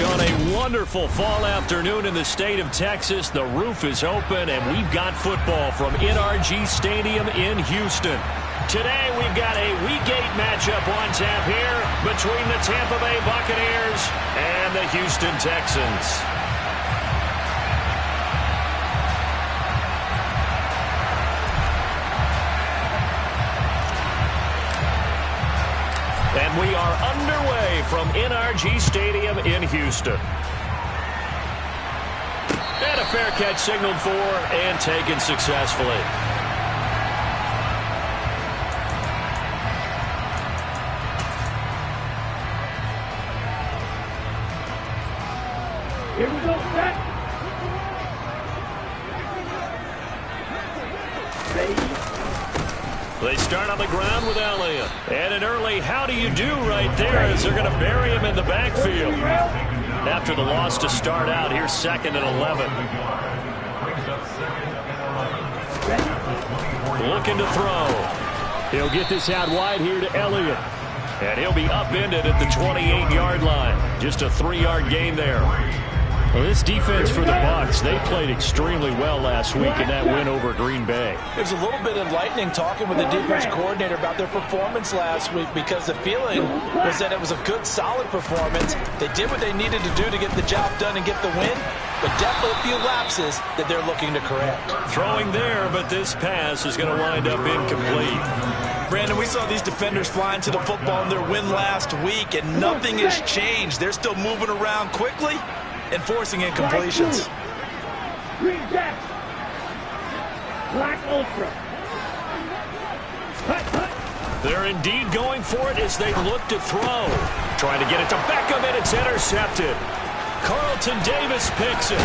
On a wonderful fall afternoon in the state of Texas, the roof is open, and we've got football from NRG Stadium in Houston. Today, we've got a Week 8 matchup on tap here between the Tampa Bay Buccaneers and the Houston Texans. And we are underway from NRG Stadium in Houston. And a fair catch signaled for and taken successfully. Here we go, set. They start on the ground with Elliott. And an early how do you do right there as they're going to bury him in the backfield. After the loss to start out, here's 2nd and 11. Looking to throw. He'll get this out wide here to Elliott. And he'll be upended at the 28-yard line. Just a 3-yard gain there. Well, this defense for the Bucs, they played extremely well last week in that win over Green Bay. It was a little bit enlightening talking with the defense coordinator about their performance last week because the feeling was that it was a good, solid performance. They did what they needed to do to get the job done and get the win, but definitely a few lapses that they're looking to correct. Throwing there, but this pass is going to wind up incomplete. Brandon, we saw these defenders flying to the football in their win last week, and nothing has changed. They're still moving around quickly and forcing incompletions. Green Jack. Black Ultra. They're indeed going for it as they look to throw. Trying to get it to Beckham, and it's intercepted. Carlton Davis picks it.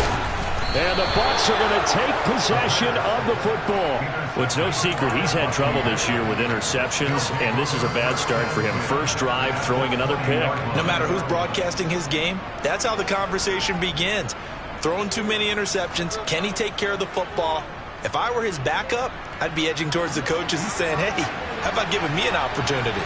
And the Bucs are going to take possession of the football. Well, it's no secret he's had trouble this year with interceptions, and this is a bad start for him. First drive, throwing another pick. No matter who's broadcasting his game, that's how the conversation begins. Throwing too many interceptions, can he take care of the football? If I were his backup, I'd be edging towards the coaches and saying, hey, how about giving me an opportunity?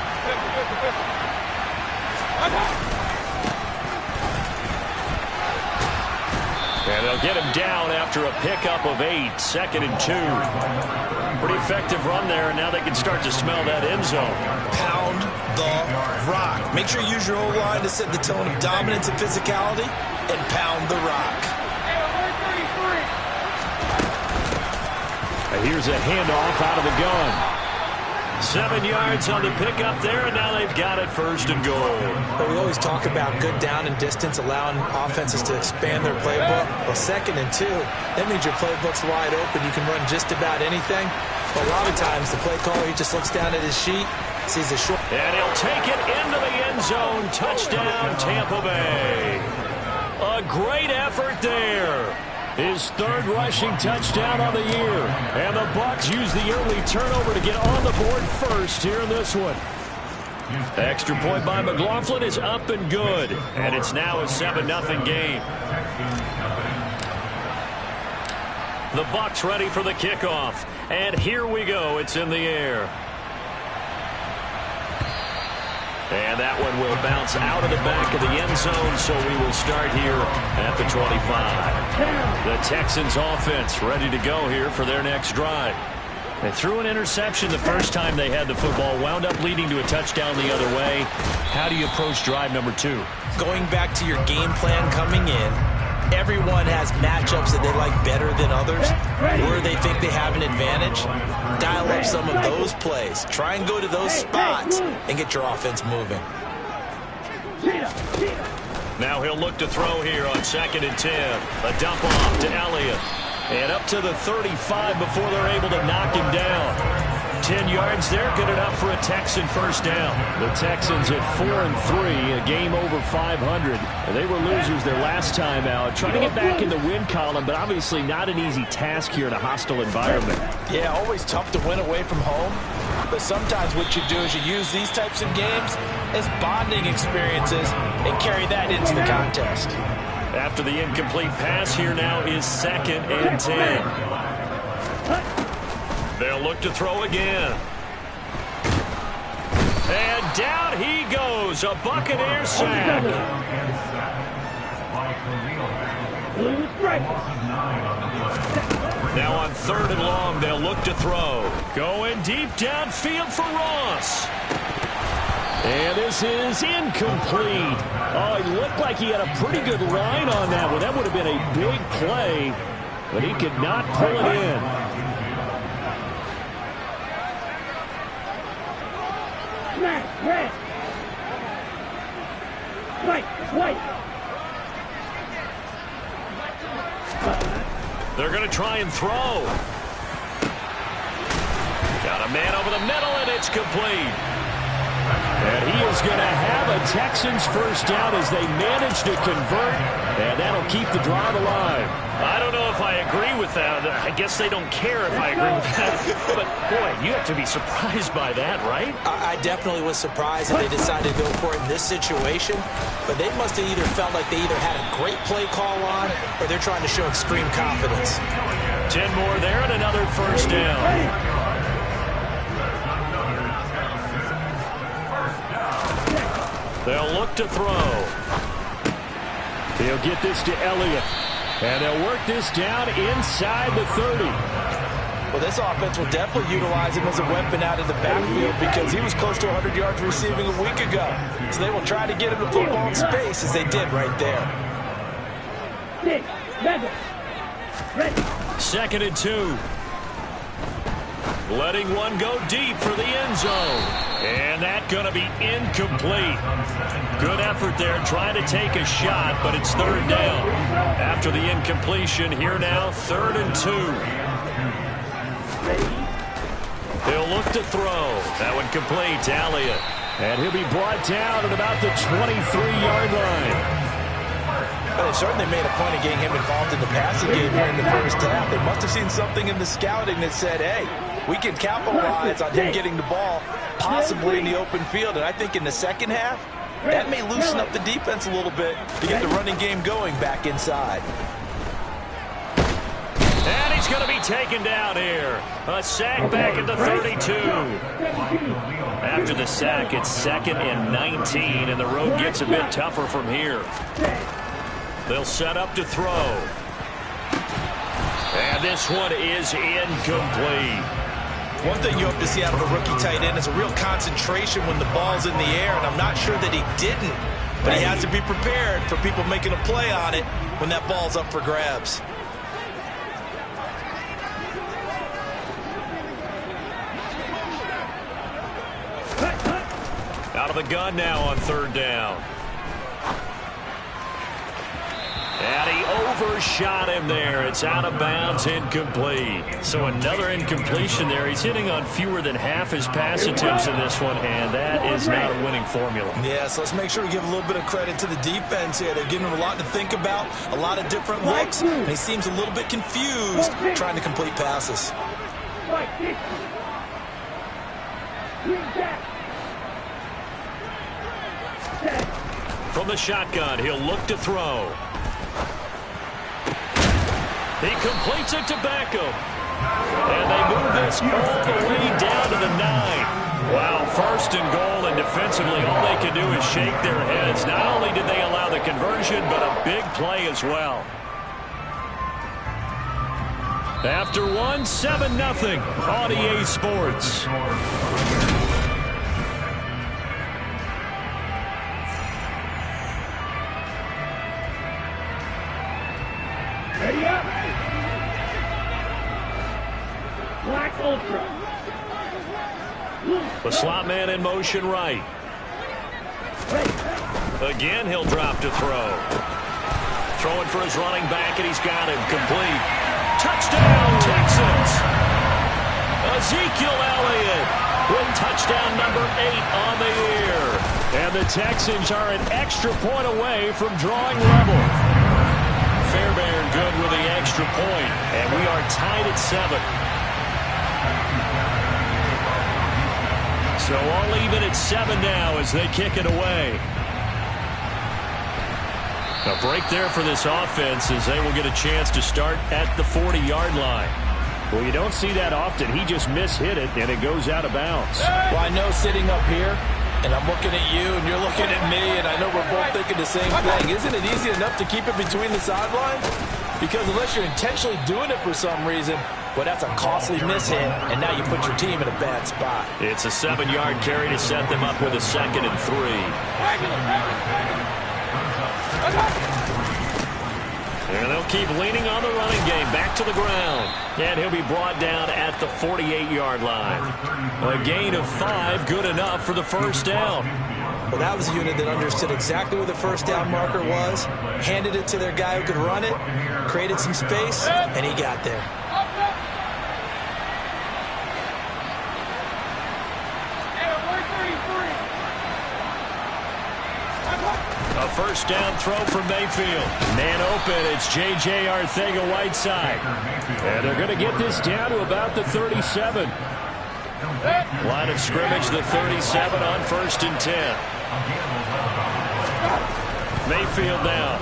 And they'll get him down after a pickup of 8, 2nd and 2. Pretty effective run there, and now they can start to smell that end zone. Pound the rock. Make sure you use your O-line to set the tone of dominance and physicality, and pound the rock. Here's a handoff out of the gun. 7 yards on the pickup there, and now they've got it 1st and goal. But we always talk about good down and distance, allowing offenses to expand their playbook. Well, 2nd and 2, that means your playbook's wide open. You can run just about anything. But a lot of times, the play caller, he just looks down at his sheet, sees a short. And he'll take it into the end zone. Touchdown, Tampa Bay. A great effort there. His 3rd rushing touchdown on the year. And the Bucs use the early turnover to get on the board first here in this one. Extra point by McLaughlin is up and good. And it's now a 7-0 game. The Bucs ready for the kickoff. And here we go. It's in the air. And that one will bounce out of the back of the end zone, so we will start here at the 25. The Texans offense ready to go here for their next drive. They threw an interception the first time they had the football, wound up leading to a touchdown the other way. How do you approach drive number 2? Going back to your game plan coming in, everyone has matchups that they like better than others, where they think they have an advantage. Dial up some of those plays. Try and go to those spots and get your offense moving. Now he'll look to throw here on 2nd and 10. A dump off to Elliott. And up to the 35 before they're able to knock him down. 10 yards there, good enough for a Texan first down. The Texans at 4-3, a game over 500. They were losers their last time out, trying to get back in the win column, but obviously not an easy task here in a hostile environment. Yeah, always tough to win away from home, but sometimes what you do is you use these types of games as bonding experiences and carry that into the contest. After the incomplete pass, here now is 2nd and 10. They'll look to throw again. And down he goes. A Buccaneer sack. Blue strike. Now on 3rd and long, they'll look to throw. Going deep downfield for Ross. And this is incomplete. Oh, he looked like he had a pretty good line on that one. That would have been a big play, but he could not pull it in. Smash. Red. Strike. White. They're going to try and throw. Got a man over the middle, and it's complete. And he is going to have a Texans first down as they manage to convert, and that'll keep the drive alive. I don't know if I agree with that. I guess they don't care if I agree with that. But, boy, you have to be surprised by that, right? I definitely was surprised that they decided to go for it in this situation. But they must have either felt like they either had a great play call on or they're trying to show extreme confidence. 10 more there and another first down. They'll look to throw. He'll get this to Elliott. And they'll work this down inside the 30. Well, this offense will definitely utilize him as a weapon out of the backfield because he was close to 100 yards receiving a week ago. So they will try to get him the football in space as they did right there. 2nd and 2. Letting one go deep for the end zone. And that's going to be incomplete. Good effort there trying to take a shot, but it's 3rd down. After the incompletion, here now, 3rd and 2. He'll look to throw. That one complete to Elliott. And he'll be brought down at about the 23-yard line. Well, they certainly made a point of getting him involved in the passing game here in the first half. They must have seen something in the scouting that said, hey, we can capitalize on him getting the ball possibly in the open field. And I think in the second half, that may loosen up the defense a little bit to get the running game going back inside. And he's going to be taken down here. A sack back at the 32. After the sack, it's 2nd and 19, and the road gets a bit tougher from here. They'll set up to throw. And this one is incomplete. One thing you hope to see out of a rookie tight end is a real concentration when the ball's in the air, and I'm not sure that he didn't, but he has to be prepared for people making a play on it when that ball's up for grabs. Out of the gun now on 3rd down. And he overshot him there. It's out of bounds, incomplete. So another incompletion there. He's hitting on fewer than half his pass attempts in this one, and that is not a winning formula. Yeah, so let's make sure we give a little bit of credit to the defense here. They're giving him a lot to think about, a lot of different looks, and he seems a little bit confused trying to complete passes. From the shotgun, he'll look to throw. He completes it to Beckham. And they move this all the way down to the 9. Wow, 1st and goal, and defensively all they can do is shake their heads. Not only did they allow the conversion, but a big play as well. After one, 7-0 on EA Sports. Ready up. Black Ultra. The slot man in motion right. Again, he'll drop to throw. Throwing for his running back, and he's got him complete. Touchdown, Texans! Ezekiel Elliott with touchdown number 8 on the year. And the Texans are an extra point away from drawing level. Fairbairn good with the extra point, and we are tied at 7. So all even at 7 now as they kick it away. A break there for this offense as they will get a chance to start at the 40-yard line. Well, you don't see that often. He just mishit it, and it goes out of bounds. Well, I know sitting up here, And I'm looking at you, and you're looking at me, and I know we're both thinking the same thing. Isn't it easy enough to keep it between the sidelines? Because unless you're intentionally doing it for some reason, well, that's a costly mishit, and now you put your team in a bad spot. It's a 7-yard carry to set them up with a 2nd and 3. And they'll keep leaning on the running game. Back to the ground. And he'll be brought down at the 48-yard line. A gain of 5, good enough for the first down. Well, that was a unit that understood exactly where the first down marker was, handed it to their guy who could run it, created some space, and he got there. A first down throw for Mayfield. Man open, it's J.J. Arcega-Whiteside. And they're going to get this down to about the 37. Line of scrimmage, the 37 on 1st and 10. Mayfield down.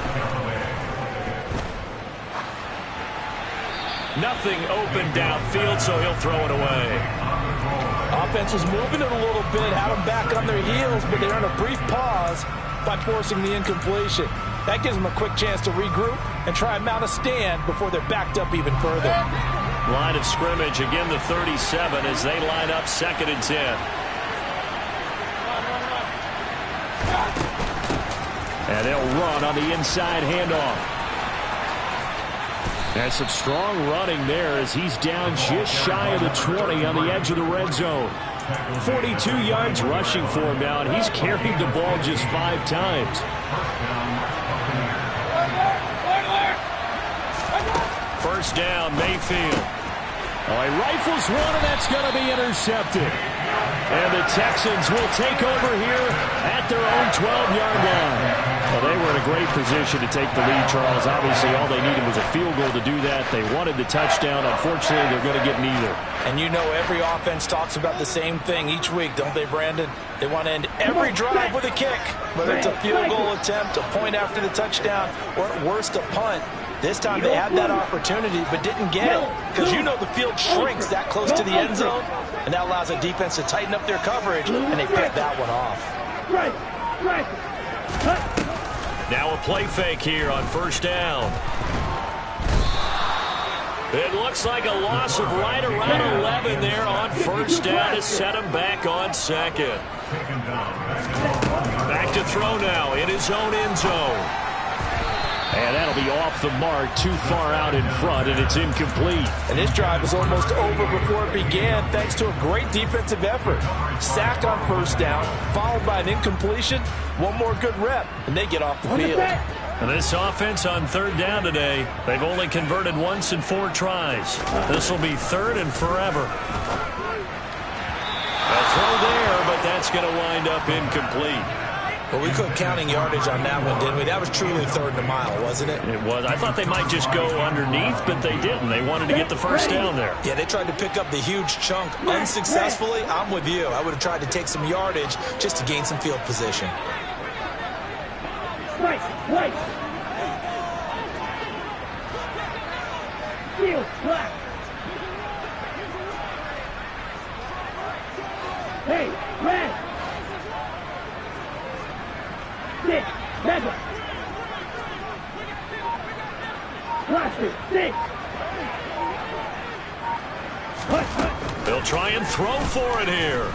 Nothing open downfield, so he'll throw it away. Offense was moving it a little bit, had them back on their heels, but they're in a brief pause by forcing the incompletion. That gives them a quick chance to regroup and try and mount a stand before they're backed up even further. Line of scrimmage, again the 37 as they line up 2nd and 10. And they'll run on the inside handoff. And some strong running there as he's down just shy of the 20 on the edge of the red zone. 42 yards rushing for him now, and he's carried the ball just 5 times. First down, Mayfield. Oh, he rifles one, and that's going to be intercepted. And the Texans will take over here at their own 12-yard line. Well, they were in a great position to take the lead, Charles. Obviously, all they needed was a field goal to do that. They wanted the touchdown. Unfortunately, they're going to get neither. And you know every offense talks about the same thing each week, don't they, Brandon? They want to end every drive with a kick, whether it's a field goal attempt, a point after the touchdown, or at worst, a punt. This time they had that opportunity but didn't get it because you know the field shrinks that close to the end zone, and that allows a defense to tighten up their coverage, and they picked that one off. Now a play fake here on first down. It looks like a loss of right around 11 there on first down to set him back on 2nd. Back to throw now in his own end zone. And that'll be off the mark, too far out in front, and it's incomplete. And this drive was almost over before it began thanks to a great defensive effort. Sack on first down, followed by an incompletion, one more good rep, and they get off the field. And this offense on 3rd down today, they've only converted once in 4 tries. This will be 3rd and forever. A throw there, but that's going to wind up incomplete. Well, we quit counting yardage on that one, didn't we? That was truly 3rd and a mile, wasn't it? It was. I thought they might just go underneath, but they didn't. They wanted to get the first down there. Yeah, they tried to pick up the huge chunk unsuccessfully. I'm with you. I would have tried to take some yardage just to gain some field position. Right. Field flat. Hey, red. 6, 7. Cluster, 6. They'll try and throw for it here.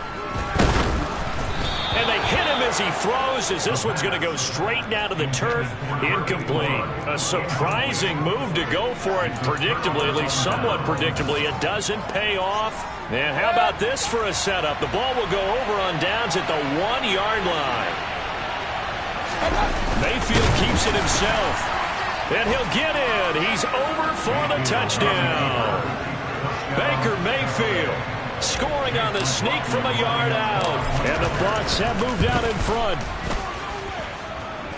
And they hit him as he throws, as this one's going to go straight down to the turf. Incomplete. A surprising move to go for it predictably, at least somewhat predictably. It doesn't pay off. And how about this for a setup? The ball will go over on downs at the 1-yard line. Mayfield keeps it himself. And he'll get in. He's over for the touchdown. Baker Mayfield scoring on the sneak from a yard out. And the Bucs have moved out in front.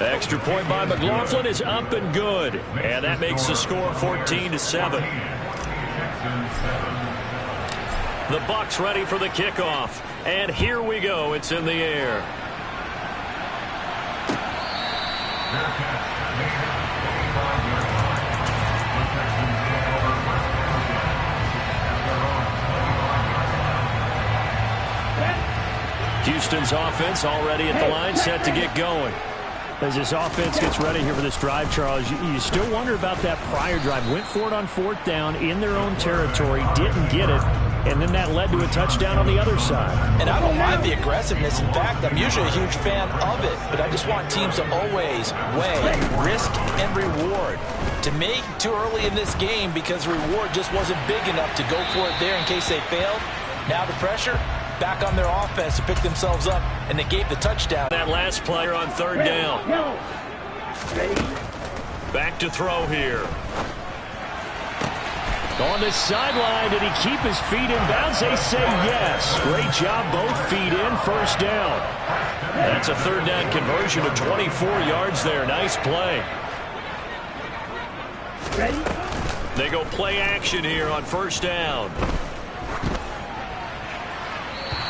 Extra point by McLaughlin is up and good. And that makes the score 14-7. The Bucs ready for the kickoff. And here we go. It's in the air. Houston's offense already at the line, set to get going. As this offense gets ready here for this drive, Charles, you still wonder about that prior drive. Went for it on 4th down in their own territory, didn't get it, and then that led to a touchdown on the other side. And I don't mind the aggressiveness. In fact, I'm usually a huge fan of it, but I just want teams to always weigh risk and reward. To me, too early in this game because reward just wasn't big enough to go for it there in case they failed. Now the pressure back on their offense to pick themselves up, and they gave the touchdown. That last player on 3rd down. Back to throw here. On the sideline, did he keep his feet in bounds? They say yes. Great job, both feet in, 1st down. That's a 3rd down conversion of 24 yards there. Nice play. They go play action here on 1st down.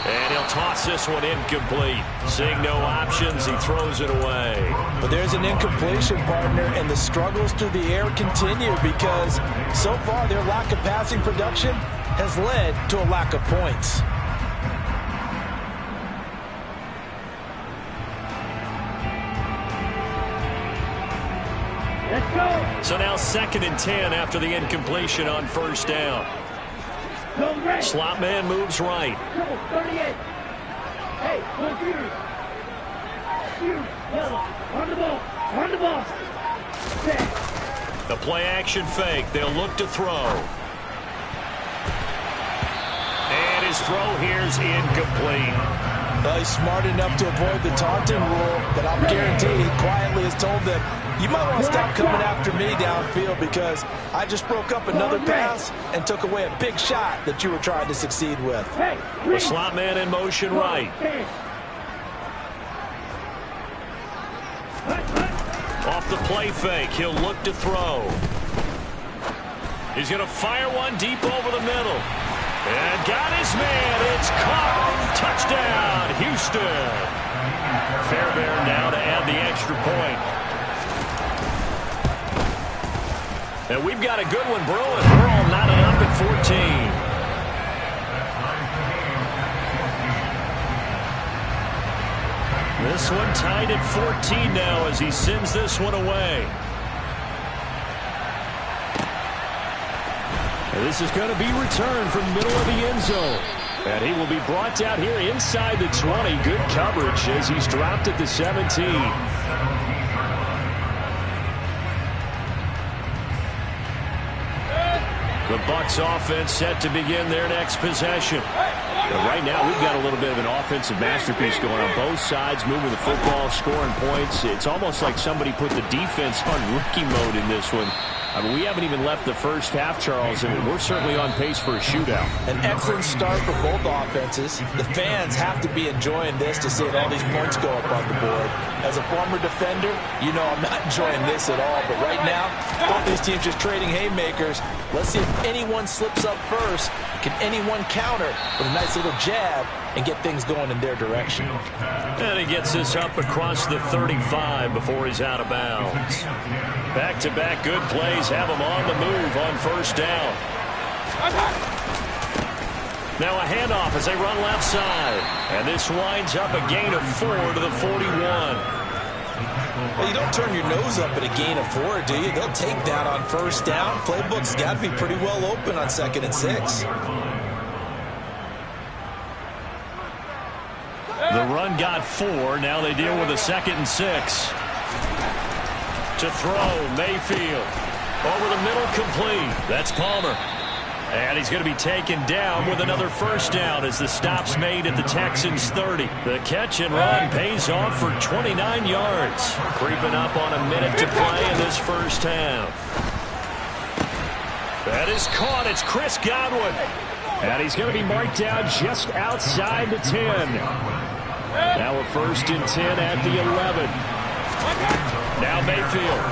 And he'll toss this one incomplete. Seeing no options, he throws it away. But there's an incompletion, partner, and the struggles through the air continue because so far their lack of passing production has led to a lack of points. Let's go. So now 2nd and 10 after the incompletion on 1st down. Slot man moves right. 38. Hey, look here. On the ball. On the ball. The play action fake. They'll look to throw. And his throw here's incomplete. Well, he's smart enough to avoid the taunting rule, but I'll guarantee he quietly has told them, you might want to stop coming after me downfield because I just broke up another pass and took away a big shot that you were trying to succeed with. The slot man in motion right. Off the play fake, he'll look to throw. He's going to fire one deep over the middle. And got his man. It's caught. Touchdown, Houston. Fairbairn now to add the extra point. And we've got a good one brewing. We're all knotted up at 14. This one tied at 14 now as he sends this one away. And this is going to be returned from the middle of the end zone. And he will be brought down here inside the 20. Good coverage as he's dropped at the 17. The Bucs offense set to begin their next possession. But right now, we've got a little bit of an offensive masterpiece going on both sides, moving the football, scoring points. It's almost like somebody put the defense on rookie mode in this one. I mean, we haven't even left the first half, Charles, and we're certainly on pace for a shootout. An excellent start for both offenses. The fans have to be enjoying this to see all these points go up on the board. As a former defender, you know I'm not enjoying this at all. But right now, both these teams just trading haymakers. Let's see if anyone slips up first. Can anyone counter with a nice little jab and get things going in their direction? And he gets this up across the 35 before he's out of bounds. Back-to-back good plays have him on the move on 1st down. Now a handoff as they run left side. And this winds up a gain of 4 to the 41. Well, you don't turn your nose up at a gain of 4, do you? They'll take that on 1st down. Playbook's got to be pretty well open on 2nd and 6. The run got 4. Now they deal with a 2nd and 6. To throw, Mayfield. Over the middle, complete. That's Palmer. And he's going to be taken down with another 1st down as the stop's made at the Texans' 30. The catch and run pays off for 29 yards. Creeping up on a minute to play in this 1st half. That is caught. It's Chris Godwin. And he's going to be marked down just outside the 10. Now a 1st and 10 at the 11. Now Mayfield.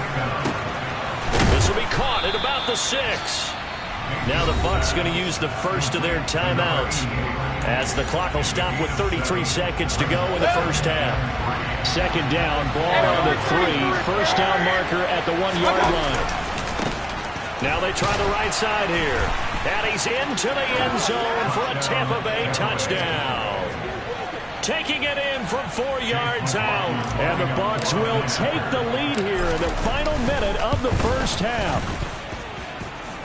This will be caught at about the 6. Now the Bucs going to use the first of their timeouts as the clock will stop with 33 seconds to go in the 1st half. 2nd down, ball on the 3. 1st down marker at the 1-yard line. Now they try the right side here. And he's into the end zone for a Tampa Bay touchdown. taking it in from 4 yards out. And the Bucs will take the lead here in the final minute of the first half.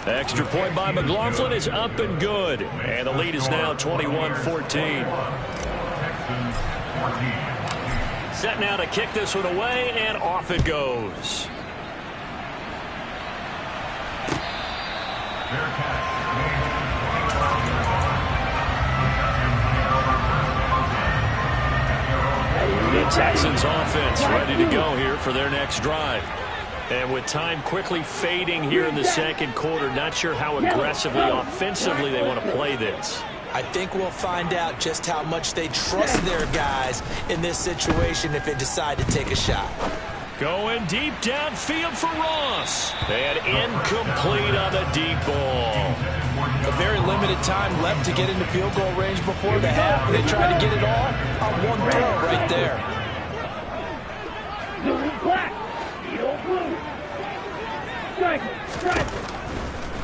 Extra point by McLaughlin is up and good. And the lead is now 21-14. Set now to kick this one away, and off it goes. The Texans offense ready to go here for their next drive. And with time quickly fading here in the second quarter, not sure how aggressively, offensively they want to play this. I think we'll find out just how much they trust their guys in this situation if they decide to take a shot. Going deep downfield for Ross. And incomplete on the deep ball. A very limited time left to get into field goal range before the half. They tried to get it all on one throw right there.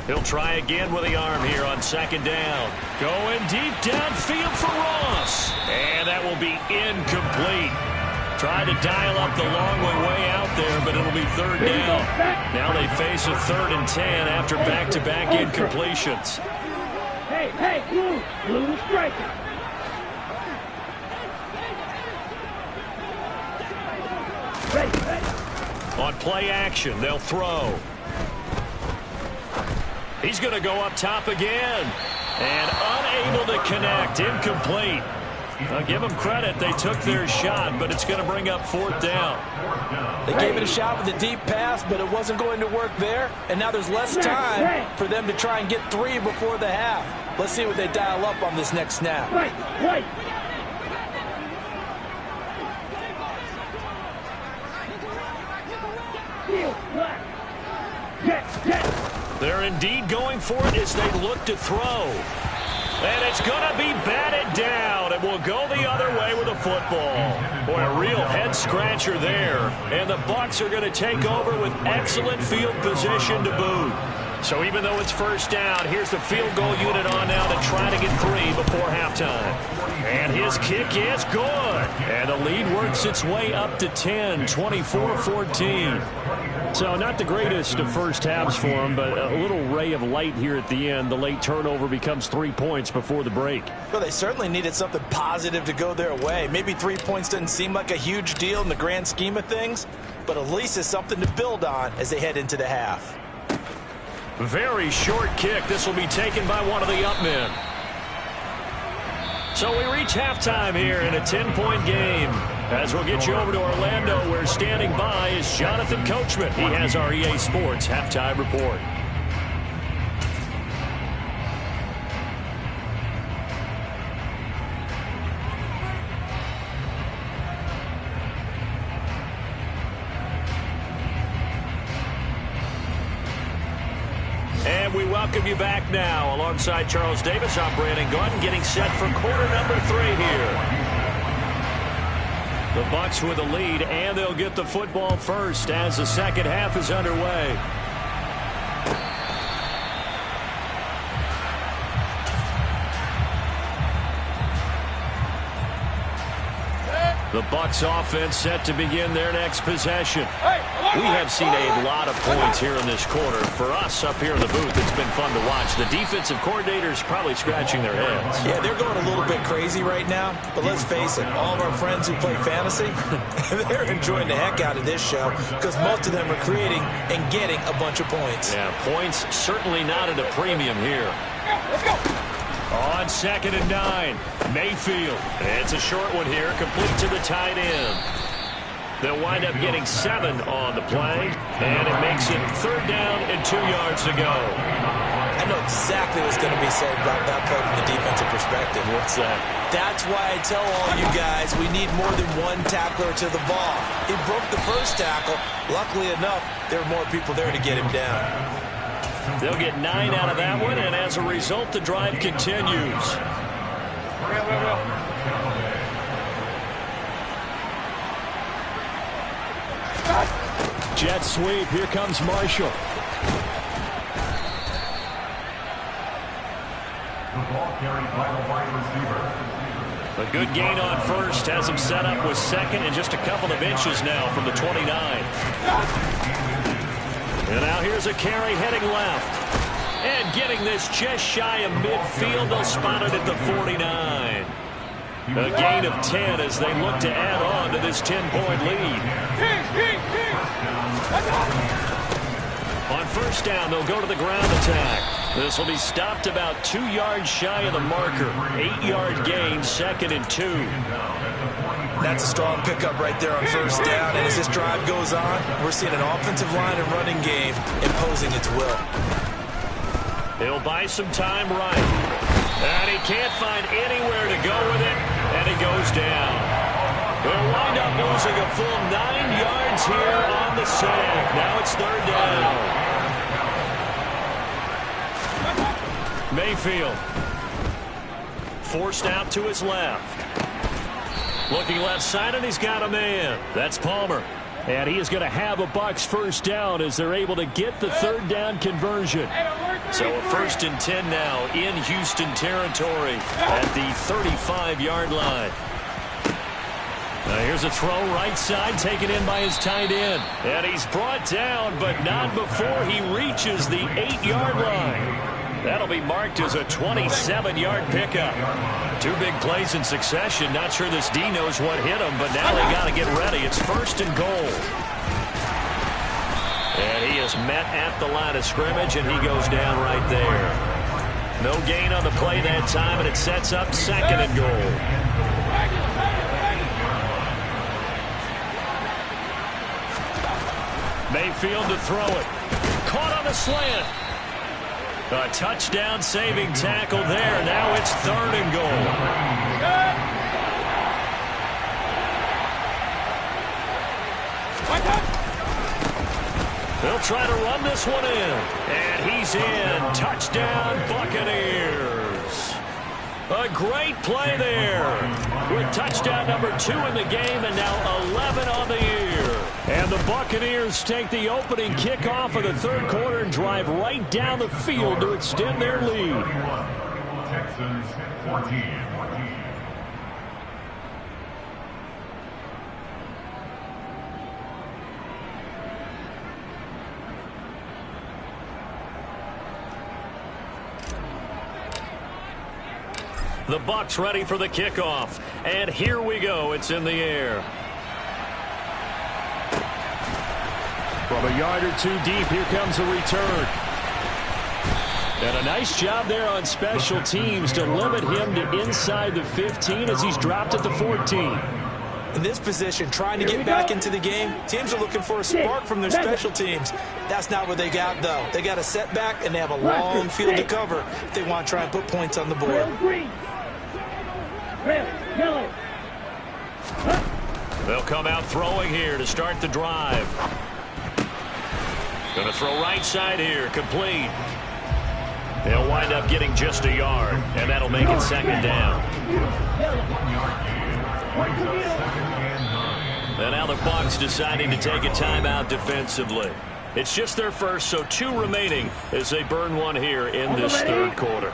He'll try again with the arm here on second down. Going deep downfield for Ross. And that will be incomplete. Tried to dial up the long way out there, but it'll be third down. Now they face a 3rd and 10 after back-to-back incompletions. Hey, blue striker. Ready. On play action, they'll throw. He's going to go up top again. And unable to connect, incomplete. I'll give them credit. They took their shot, but it's going to bring up 4th down. They gave it a shot with a deep pass, but it wasn't going to work there. And now there's less time for them to try and get 3 before the half. Let's see what they dial up on this next snap. Right. They're indeed going for it as they look to throw. And it's going to be batted down, and will go the other way with a football. Boy, a real head-scratcher there. And the Bucs are going to take over with excellent field position to boot. So even though it's first down, here's the field goal unit on now to try to get 3 before halftime. And his kick is good. And the lead works its way up to 10, 24-14. So not the greatest of first halves for him, but a little ray of light here at the end. The late turnover becomes 3 points before the break. Well, they certainly needed something positive to go their way. Maybe 3 points doesn't seem like a huge deal in the grand scheme of things, but at least it's something to build on as they head into the half. Very short kick. This will be taken by one of the up men. So we reach halftime here in a 10-point game. As we'll get you over to Orlando, where standing by is Jonathan Coachman. He has our EA Sports halftime report. And we welcome you back now. Alongside Charles Davis, I'm Brandon Gordon, getting set for quarter number 3 here. The Bucs with the lead, and they'll get the football first as the second half is underway. The Bucs offense set to begin their next possession. We have seen a lot of points here in this quarter. For us up here in the booth, it's been fun to watch. The defensive coordinators probably scratching their heads. Yeah, they're going a little bit crazy right now. But let's face it, all of our friends who play fantasy, they're enjoying the heck out of this show because most of them are creating and getting a bunch of points. Yeah, points certainly not at a premium here. Let's go. On 2nd and 9, Mayfield. It's a short one here, complete to the tight end. They'll wind up getting 7 on the play, and it makes it 3rd down and 2 yards to go. I know exactly what's going to be said about that play from the defensive perspective. What's that? That's why I tell all you guys we need more than one tackler to the ball. He broke the first tackle. Luckily enough, there were more people there to get him down. They'll get 9 out of that one, and as a result, the drive continues. Jet sweep. Here comes Marshall. The ball carried by the wide receiver. A good gain on first has him set up with second and just a couple of inches now from the 29. And now here's a carry heading left. And getting this just shy of midfield, they'll spot it at the 49. A gain of 10 as they look to add on to this 10-point lead. On first down, they'll go to the ground attack. This will be stopped about 2 yards shy of the marker. 8-yard gain, 2nd and 2. That's a strong pickup right there on first down. And as this drive goes on, we're seeing an offensive line and running game imposing its will. He'll buy some time right. And he can't find anywhere to go with it. And he goes down. They'll wind up losing a full 9 yards here on the sack. Now it's 3rd down. Mayfield forced out to his left. Looking left side, and he's got a man. That's Palmer. And he is going to have a Bucs first down as they're able to get the 3rd down conversion. So a 1st and 10 now in Houston territory at the 35-yard line. Now here's a throw right side taken in by his tight end. And he's brought down, but not before he reaches the 8-yard line. That'll be marked as a 27-yard pickup. 2 big plays in succession. Not sure this D knows what hit him, but now they got to get ready. It's 1st and goal. And he is met at the line of scrimmage, and he goes down right there. No gain on the play that time, and it sets up 2nd and goal. Mayfield to throw it. Caught on the slant. A touchdown saving tackle there. Now it's 3rd and goal. They'll try to run this one in. And he's in. Touchdown, Buccaneers. A great play there. With touchdown number 2 in the game and now 11 on the year. And the Buccaneers take the opening kickoff of the 3rd quarter and drive right down the field to extend their lead. Texans 14. The Bucs ready for the kickoff. And here we go. It's in the air. From a yard or 2 deep, here comes a return. And a nice job there on special teams to limit him to inside the 15 as he's dropped at the 14. In this position, trying to get back into the game, teams are looking for a spark from their special teams. That's not what they got, though. They got a setback, and they have a long field to cover if they want to try and put points on the board. They'll come out throwing here to start the drive. Going to throw right side here, complete. They'll wind up getting just a yard, and that'll make it 2nd down. And now the Bucs deciding to take a timeout defensively. It's just their first, so 2 remaining as they burn one here in this 3rd quarter.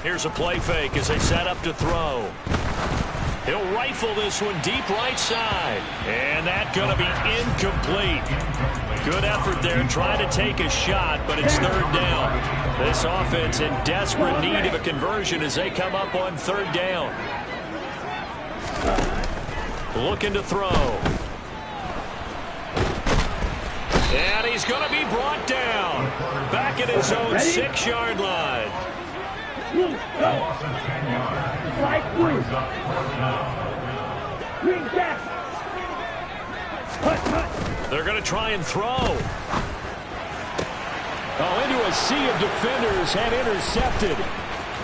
Here's a play fake as they set up to throw. He'll rifle this one deep right side. And that's going to be incomplete. Good effort there trying to take a shot, but it's 3rd down. This offense in desperate need of a conversion as they come up on 3rd down. Looking to throw. And he's going to be brought down. Back at his own 6-yard line. They're going to try and throw. Oh, into a sea of defenders and intercepted.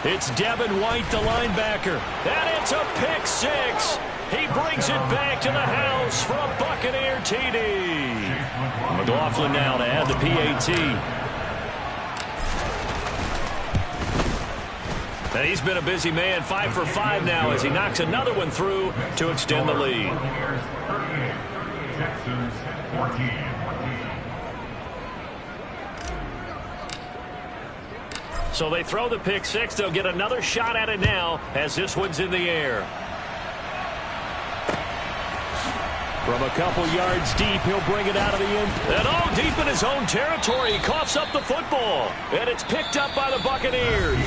It's Devin White, the linebacker. And it's a pick 6. He brings it back to the house for a Buccaneer TD. McLaughlin now to add the PAT. And he's been a busy man, 5 for 5 now as he knocks another one through to extend the lead. Texans 14. So they throw the pick six. They'll get another shot at it now as this one's in the air. From a couple yards deep, he'll bring it out of the end. And all deep in his own territory, he coughs up the football. And it's picked up by the Buccaneers.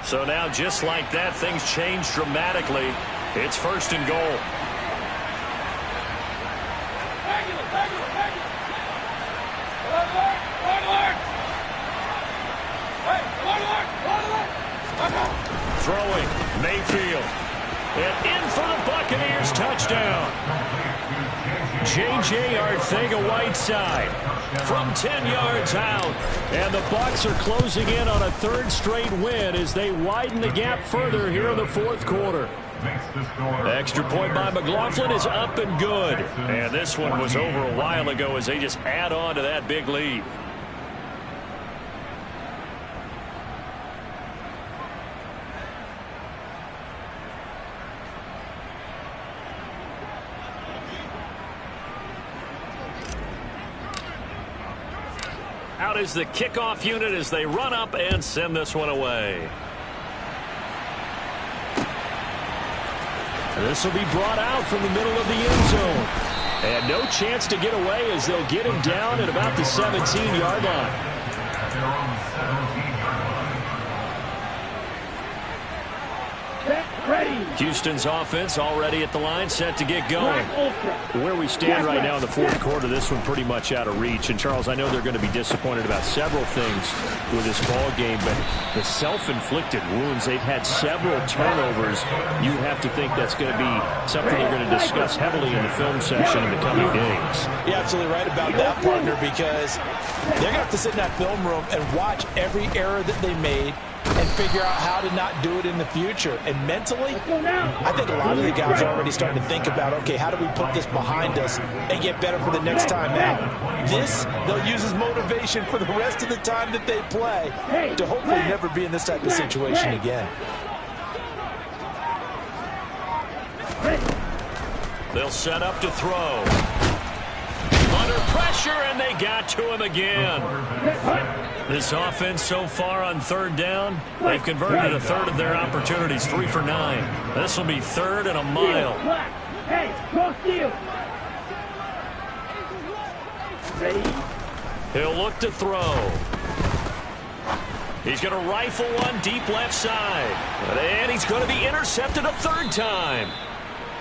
So now, just like that, things change dramatically. It's 1st and goal. Throwing, Mayfield. And in for the Buccaneers, touchdown. J.J. Arcega-Whiteside from 10 yards out. And the Bucs are closing in on a 3rd straight win as they widen the gap further here in the 4th quarter. Extra point by McLaughlin is up and good. And this one was over a while ago as they just add on to that big lead. Out is the kickoff unit as they run up and send this one away. This will be brought out from the middle of the end zone. And no chance to get away as they'll get him down at about the 17-yard line. Houston's offense already at the line, set to get going. Where we stand right now in the 4th quarter, this one pretty much out of reach. And, Charles, I know they're going to be disappointed about several things with this ball game, but the self-inflicted wounds, they've had several turnovers. You have to think that's going to be something they're going to discuss heavily in the film section in the coming days. You're absolutely right about that, partner, because they're going to have to sit in that film room and watch every error that they made and figure out how to not do it in the future. And mentally, I think a lot of the guys are already starting to think about, okay, how do we put this behind us and get better for the next time out? This, they'll use as motivation for the rest of the time that they play to hopefully never be in this type of situation again. They'll set up to throw. Under pressure, and they got to him again. This offense so far on 3rd down, they've converted a 1/3 of their opportunities, 3 for 9. This will be 3rd and a mile. Hey, cross field. Ready? He'll look to throw. He's going to rifle one deep left side. And he's going to be intercepted a 3rd time.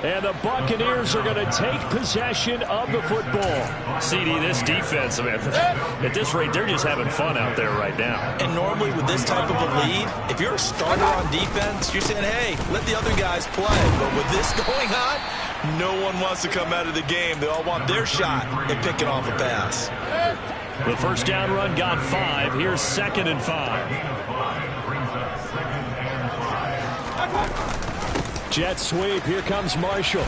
And the Buccaneers are going to take possession of the football. CD, this defense, man, at this rate, they're just having fun out there right now. And normally with this type of a lead, if you're a starter on defense, you're saying, hey, let the other guys play. But with this going on, no one wants to come out of the game. They all want their shot at picking off a pass. The 1st down run got 5. Here's 2nd and 5. Jet sweep. Here comes Marshall.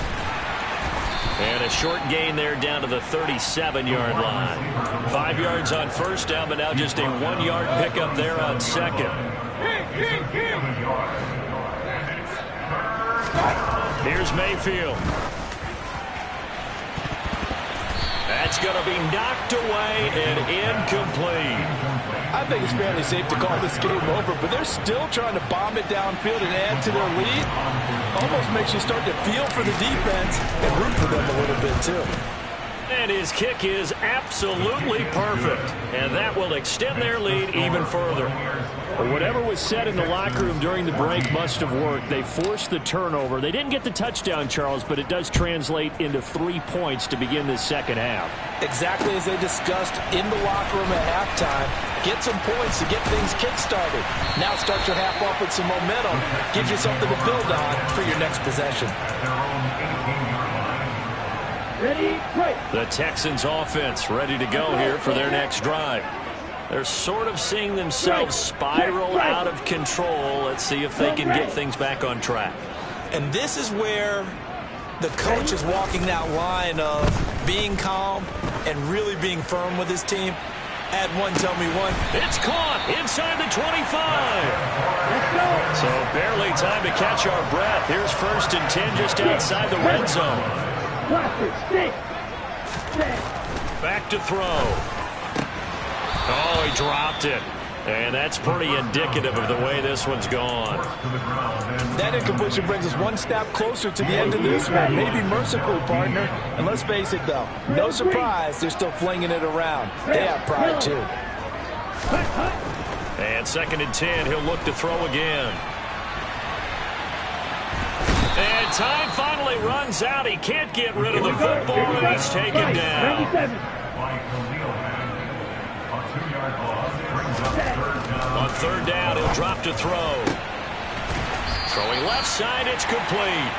And a short gain there down to the 37-yard line. 5 yards on 1st down, but now just a 1-yard pickup there on 2nd. Here's Mayfield. That's going to be knocked away and incomplete. I think it's fairly safe to call this game over, but they're still trying to bomb it downfield and add to their lead. Almost makes you start to feel for the defense and root for them a little bit, too. And his kick is absolutely perfect. And that will extend their lead even further. Whatever was said in the locker room during the break must have worked. They forced the turnover. They didn't get the touchdown, Charles, but it does translate into 3 points to begin this 2nd half. Exactly as they discussed in the locker room at halftime. Get some points to get things kick-started. Now start your half off with some momentum. Gives you something to build on for your next possession. Ready, break. The Texans offense ready to go here for their next drive. They're sort of seeing themselves spiral out of control. Let's see if they can get things back on track. And this is where The coach is walking that line of being calm and really being firm with his team. Add one, tell me one. It's caught inside the 25. So barely time to catch our breath. Here's 1st and 10 just outside the red zone. Back to throw. Oh, he dropped it. And that's pretty indicative of the way this one's gone. That incompletion brings us one step closer to the end of this one. Maybe mercifully, partner. And let's face it, though, no surprise, they're still flinging it around. They have pride, too. And 2nd and 10, he'll look to throw again. And time finally runs out. He can't get rid of the football, and he's taken down. On 3rd down, he'll drop to throw. Throwing left side, it's complete.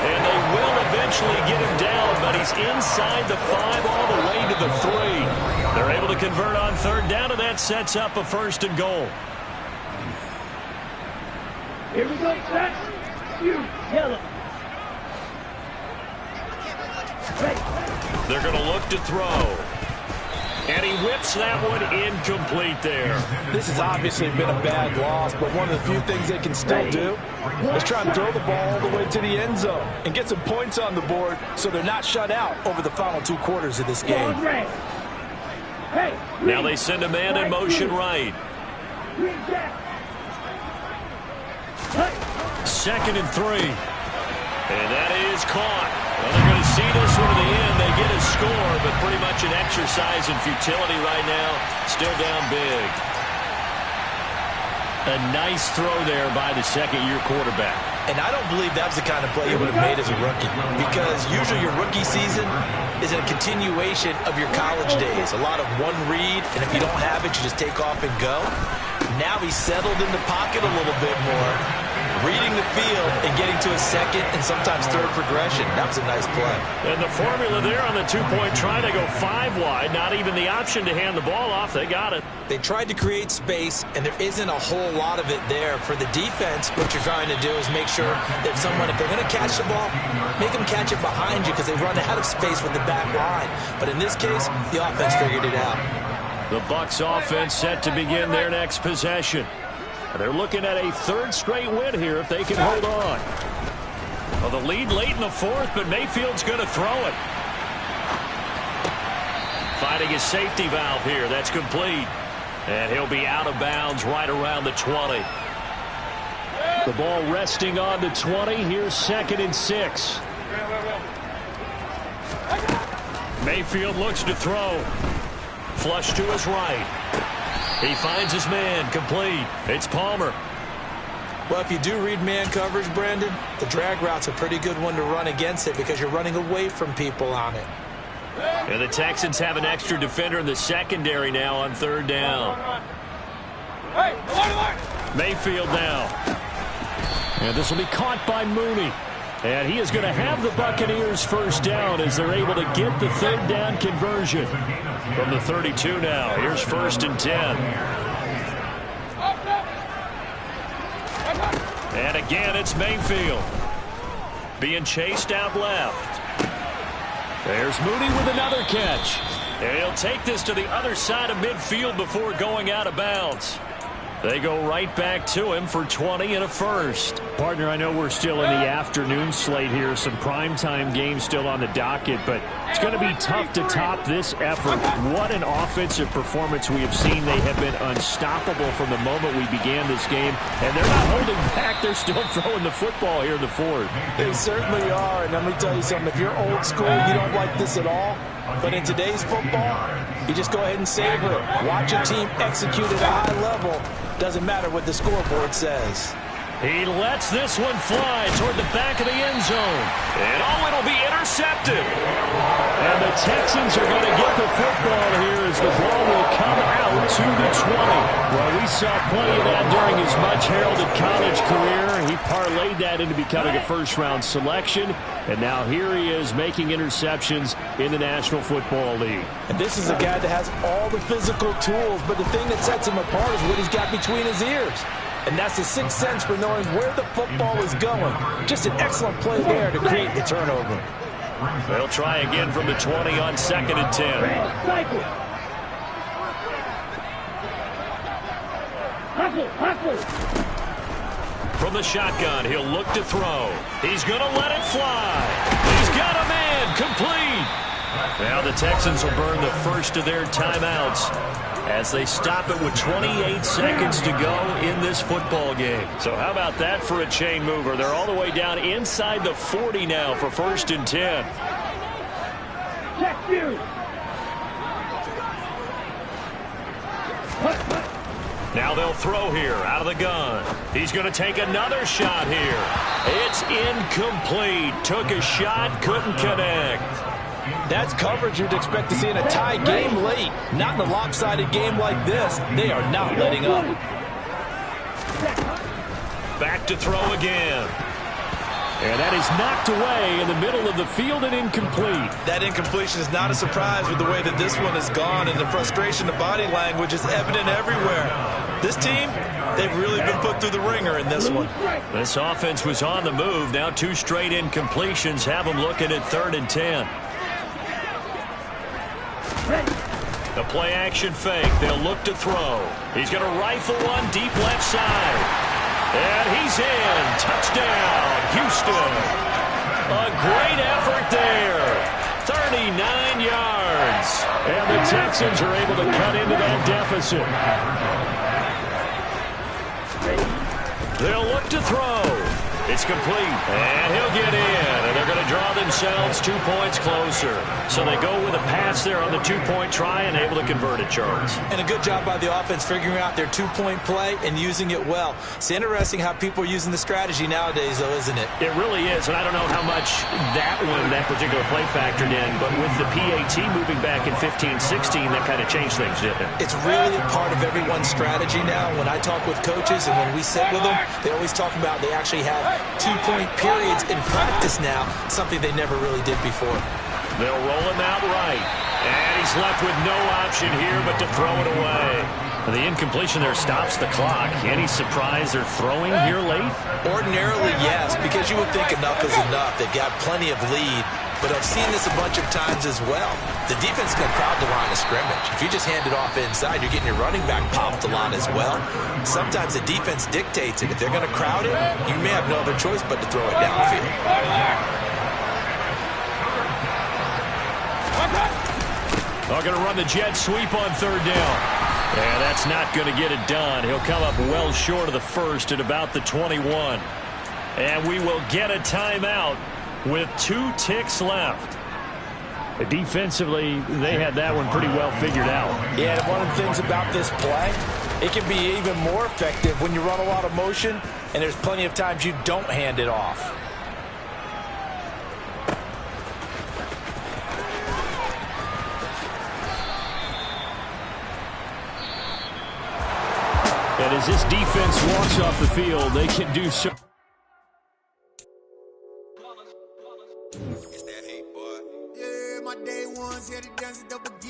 And they will eventually get him down, but he's inside the 5 all the way to the 3. They're able to convert on 3rd down, and that sets up a 1st and goal. Here we go, set. You yellow. They're going to look to throw. And he whips that one incomplete there. This has obviously been a bad loss, but one of the few things they can still do is try and throw the ball all the way to the end zone and get some points on the board so they're not shut out over the final 2 quarters of this game. Now they send a man in motion right. 2nd and 3. And that is caught. Well, they're going to see this one to the end. They get a score, but pretty much an exercise in futility right now. Still down big. A nice throw there by the 2nd-year quarterback. And I don't believe that was the kind of play you would have made as a rookie, because usually your rookie season is a continuation of your college days. A lot of one read, and if you don't have it, you just take off and go. Now he's settled in the pocket a little bit more, reading the field and getting to a 2nd and sometimes 3rd progression. That was a nice play. And the formula there on the 2-point try to go 5 wide. Not even the option to hand the ball off. They got it. They tried to create space, and there isn't a whole lot of it there. For the defense, what you're trying to do is make sure that someone, if they're going to catch the ball, make them catch it behind you because they run out of space with the back line. But in this case, the offense figured it out. The Bucs offense set to begin their next possession. They're looking at a 3rd straight win here if they can hold on. Well, the lead late in the 4th, but Mayfield's going to throw it. Finding his safety valve here. That's complete. And he'll be out of bounds right around the 20. The ball resting on the 20. Here's 2nd and 6. Mayfield looks to throw. Flush to his right. He finds his man, complete. It's Palmer. Well, if you do read man coverage, Brandon, the drag route's a pretty good one to run against it because you're running away from people on it. And the Texans have an extra defender in the secondary now on 3rd down. Mayfield now. And this will be caught by Mooney. And he is going to have the Buccaneers 1st down as they're able to get the 3rd down conversion. From the 32 now, here's 1st and 10. And again, it's Mayfield. Being chased out left. There's Mooney with another catch. And he'll take this to the other side of midfield before going out of bounds. They go right back to him for 20 and a 1st. Partner, I know we're still in the afternoon slate here. Some primetime games still on the docket, but it's going to be tough to top this effort. What an offensive performance we have seen. They have been unstoppable from the moment we began this game, and they're not holding back. They're still throwing the football here in the 4th. They certainly are, and let me tell you something. If you're old school, you don't like this at all. But in today's football, you just go ahead and savor it. Watch your team execute at a high level. Doesn't matter what the scoreboard says. He lets this one fly toward the back of the end zone. And it'll be intercepted. And the Texans are going to get the football here as the ball will come out to the 20. Well, we saw plenty of that during his much-heralded college career. He parlayed that into becoming a first-round selection. And now here he is making interceptions in the National Football League. And this is a guy that has all the physical tools, but the thing that sets him apart is what he's got between his ears. And that's the sixth sense for knowing where the football is going. Just an excellent play there to create the turnover. They'll try again from the 20 on 2nd and 10. From the shotgun, he'll look to throw. He's going to let it fly. He's got a man complete. Now the Texans will burn the first of their timeouts as they stop it with 28 seconds to go in this football game. So how about that for a chain mover? They're all the way down inside the 40 now for 1st and 10. Check you. Now they'll throw here out of the gun. He's going to take another shot here. It's incomplete. Took a shot, couldn't connect. That's coverage you'd expect to see in a tie game late. Not in a lopsided game like this. They are not letting up. Back to throw again. And that is knocked away in the middle of the field and incomplete. That incompletion is not a surprise with the way that this one has gone, and the frustration, the body language is evident everywhere. This team, they've really been put through the ringer in this one. This offense was on the move. Now 2 straight incompletions have them looking at 3rd and 10. The play action fake. They'll look to throw. He's going to rifle one deep left side. And he's in. Touchdown, Houston. A great effort there. 39 yards. And the Texans are able to cut into that deficit. They'll look to throw. It's complete. And he'll get in. And they're going to draw themselves 2 points closer. So they go with a pass there on the 2-point try and able to convert it, Charles. And a good job by the offense figuring out their 2-point play and using it well. It's interesting how people are using the strategy nowadays, though, isn't it? It really is. And I don't know how much that particular play factored in. But with the PAT moving back in 15-16, that kind of changed things, didn't it? It's really a part of everyone's strategy now. When I talk with coaches and when we sit with them, they always talk about they actually have 2-point periods in practice now, something they never really did before. They'll roll him out right. And he's left with no option here but to throw it away. The incompletion there stops the clock. Any surprise they're throwing here late? Ordinarily, yes, because you would think enough is enough. They've got plenty of lead. But I've seen this a bunch of times as well. The defense can crowd the line of scrimmage. If you just hand it off inside, you're getting your running back popped a lot as well. Sometimes the defense dictates it. If they're going to crowd it, you may have no other choice but to throw it downfield. They're going to run the jet sweep on 3rd down. And that's not going to get it done. He'll come up well short of the first at about the 21. And we will get a timeout with 2 ticks left. Defensively, they had that one pretty well figured out. Yeah, and one of the things about this play, it can be even more effective when you run a lot of motion, and there's plenty of times you don't hand it off. And as this defense walks off the field, they can do so. It's that hate, boy. Yeah, my day ones here to dance it up again.